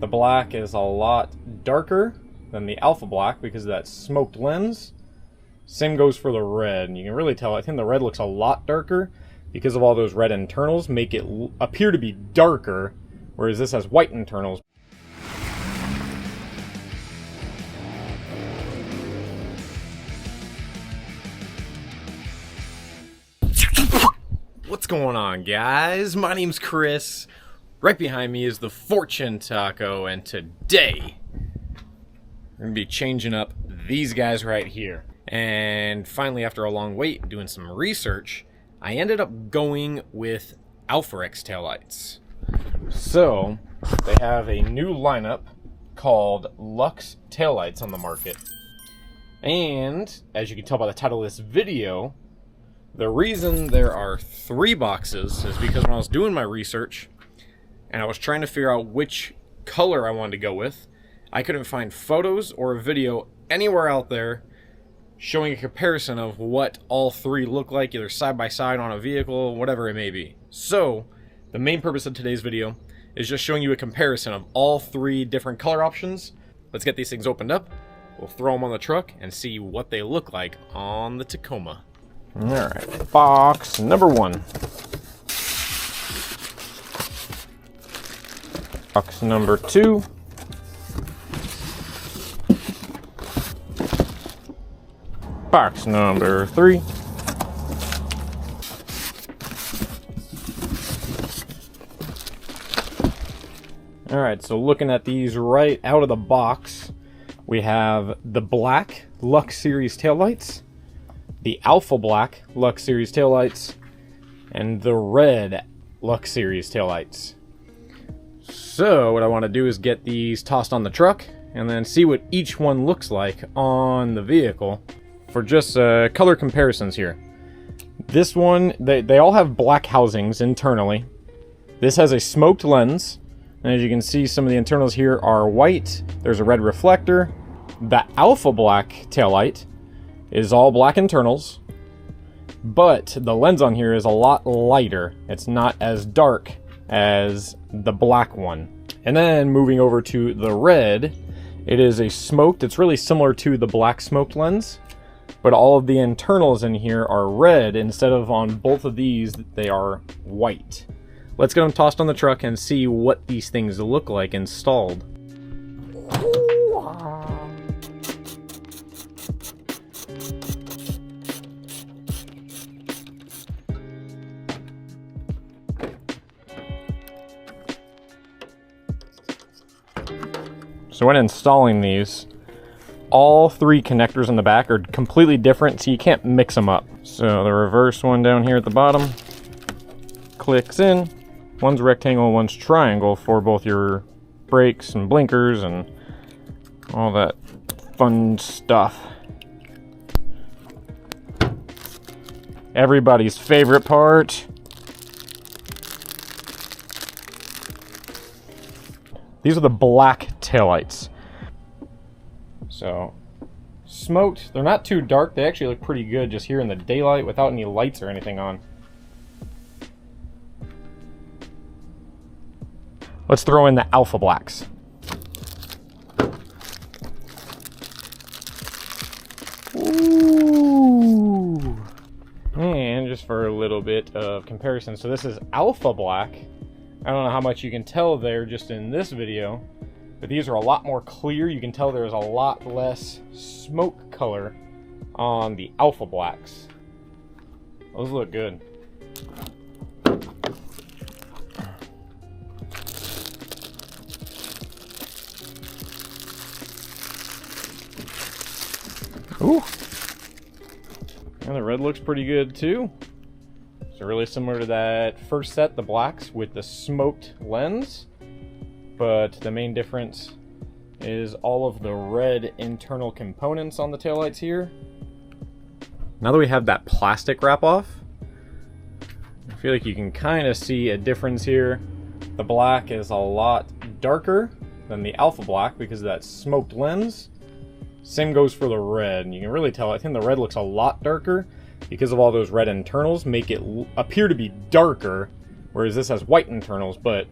The black is a lot darker than the Alpha Black because of that smoked lens. Same goes for the red, and you can really tell, I think the red looks a lot darker because of all those red internals make it appear to be darker, whereas this has white internals. What's going on, guys? My name's Chris. Right behind me is the Fortune Taco, and today we're going to be changing up these guys right here. And finally, after a long wait, doing some research, I ended up going with AlphaRex taillights. So, they have a new lineup called LUXX taillights on the market. And, as you can tell by the title of this video, the reason there are 3 boxes is because when I was doing my research, and I was trying to figure out which color I wanted to go with, I couldn't find photos or a video anywhere out there showing a comparison of what all 3 look like, either side by side on a vehicle, whatever it may be. So, the main purpose of today's video is just showing you a comparison of all 3 different color options. Let's get these things opened up, we'll throw them on the truck, and see what they look like on the Tacoma. Alright, box number 1. Box number 2. Box number 3. Alright, so looking at these right out of the box, we have the black LUXX-series taillights, the Alpha Black LUXX-series taillights, and the red LUXX-series taillights. So what I want to do is get these tossed on the truck and then see what each one looks like on the vehicle for just color comparisons here. This one, they all have black housings internally. This has a smoked lens, and as you can see, some of the internals here are white. There's a red reflector. The Alpha Black taillight is all black internals, but the lens on here is a lot lighter. It's not as dark as the black one. And then moving over to the red, it is a smoked, it's really similar to the black smoked lens, but all of the internals in here are red instead of on both of these they are white. Let's get them tossed on the truck and see what these things look like installed. So when installing these, all 3 connectors in the back are completely different, so you can't mix them up. So the reverse one down here at the bottom clicks in. One's rectangle, one's triangle for both your brakes and blinkers and all that fun stuff. Everybody's favorite part. These are the black taillights. So, smoked. They're not too dark. They actually look pretty good just here in the daylight without any lights or anything on. Let's throw in the Alpha Blacks. Ooh. And just for a little bit of comparison, so this is Alpha Black. I don't know how much you can tell there just in this video, but these are a lot more clear. You can tell there's a lot less smoke color on the Alpha Blacks. Those look good. Ooh. And the red looks pretty good too. So really similar to that first set, the blacks with the smoked lens, but the main difference is all of the red internal components on the taillights here. Now that we have that plastic wrap off, I feel like you can kind of see a difference here. The black is a lot darker than the Alpha Black because of that smoked lens. Same goes for the red, and you can really tell, I think the red looks a lot darker because of all those red internals make it appear to be darker, whereas this has white internals, but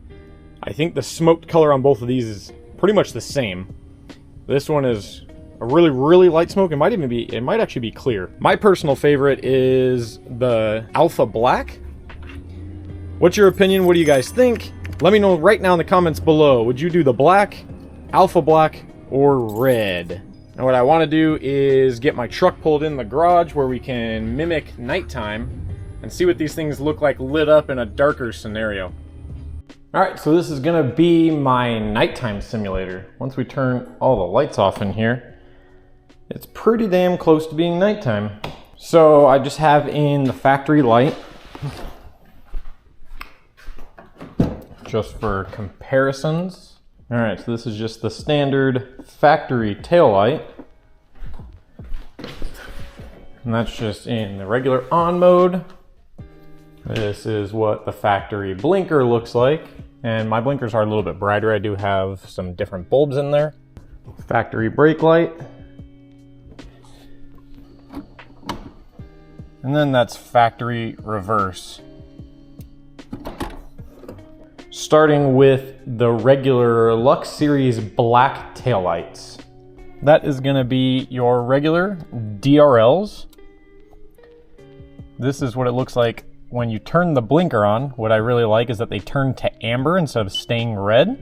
I think the smoked color on both of these is pretty much the same. This one is a really, really light smoke. It might actually be clear. My personal favorite is the Alpha Black. What's your opinion? What do you guys think? Let me know right now in the comments below. Would you do the black, Alpha Black, or red? And what I want to do is get my truck pulled in the garage where we can mimic nighttime and see what these things look like lit up in a darker scenario. Alright, so this is gonna be my nighttime simulator. Once we turn all the lights off in here, it's pretty damn close to being nighttime. So I just have in the factory light, just for comparisons. Alright, so this is just the standard factory tail light. And that's just in the regular on mode. This is what the factory blinker looks like. And my blinkers are a little bit brighter. I do have some different bulbs in there. Factory brake light. And then that's factory reverse. Starting with the regular LUXX-series black taillights. That is gonna be your regular DRLs. This is what it looks like when you turn the blinker on. What I really like is that they turn to amber instead of staying red.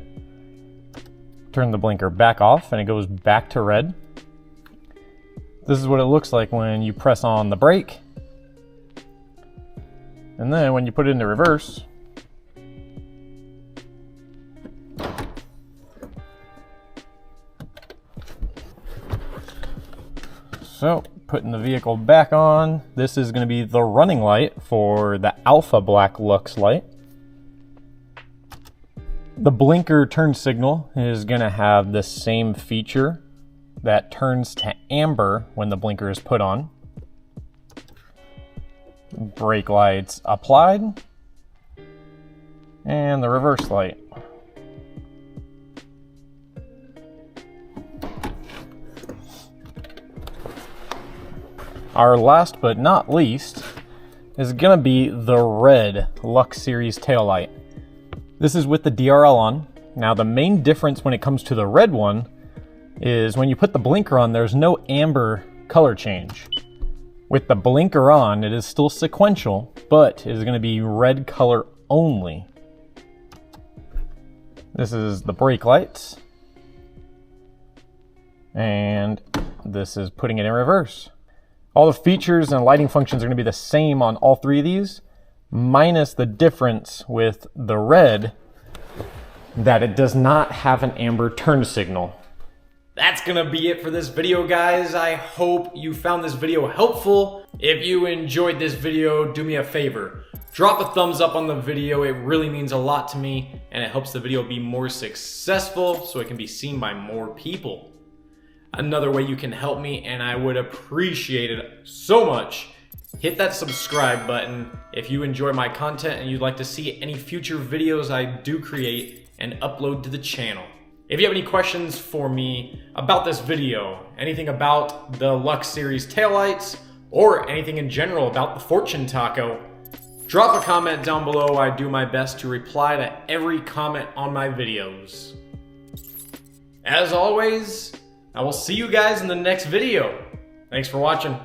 Turn the blinker back off and it goes back to red. This is what it looks like when you press on the brake. And then when you put it into reverse, so putting the vehicle back on, this is going to be the running light for the Alpha Black Lux light. The blinker turn signal is going to have the same feature that turns to amber when the blinker is put on. Brake lights applied, and the reverse light. Our last but not least is gonna be the red LUXX-series taillight. This is with the DRL on. Now the main difference when it comes to the red one is when you put the blinker on, there's no amber color change. With the blinker on, it is still sequential, but it is going to be red color only. This is the brake lights. And this is putting it in reverse. All the features and lighting functions are going to be the same on all three of these, minus the difference with the red, that it does not have an amber turn signal. That's gonna be it for this video, guys. I hope you found this video helpful. If you enjoyed this video, do me a favor. Drop a thumbs up on the video. It really means a lot to me, and it helps the video be more successful so it can be seen by more people. Another way you can help me, and I would appreciate it so much, hit that subscribe button if you enjoy my content and you'd like to see any future videos I do create and upload to the channel. If you have any questions for me about this video, anything about the LUXX-series taillights, or anything in general about the Fortune Taco, drop a comment down below. I do my best to reply to every comment on my videos. As always, I will see you guys in the next video. Thanks for watching.